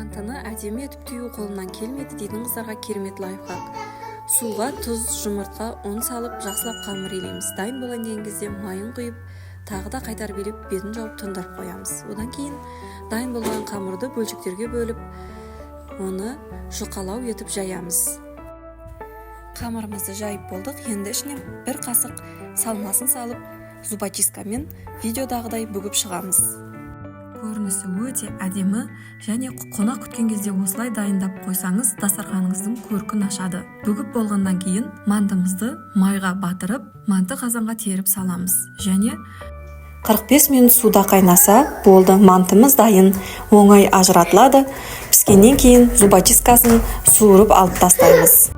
Мантыны әдемі етіп түю қолынан келмеді дейтін қыздарға керемет лайфхак. Суға тұз, жұмыртқа, ұн салып, жақсылап қамыр илейміз. Дайын болған деген кезде майын құйып, тағы да қайтарып илеп, бетін жауып тұндырып қоямыз. Одан кейін дайын болған қамырды бөлшектерге бөліп, оны жұқалау етіп жаямыз. Қамырымызды жайып болдық. Енді ішіне бір қасық салмасын салып, зубочисткамен видеодағыдай бүгіп шығамыз. Көрінісі өте әдемі және қонақ күткен кезде осылай дайындап қойсаңыз, дастарханыңыздың көркін ашады. Бүгіп болғаннан кейін мантымызды майға батырып, манты қазанға теріп саламыз. Және 45 минут суда қайнаса болды, мантымыз дайын, оңай ажыратылады. Піскеннен кейін зубочисткасын суырып алып тастаймыз.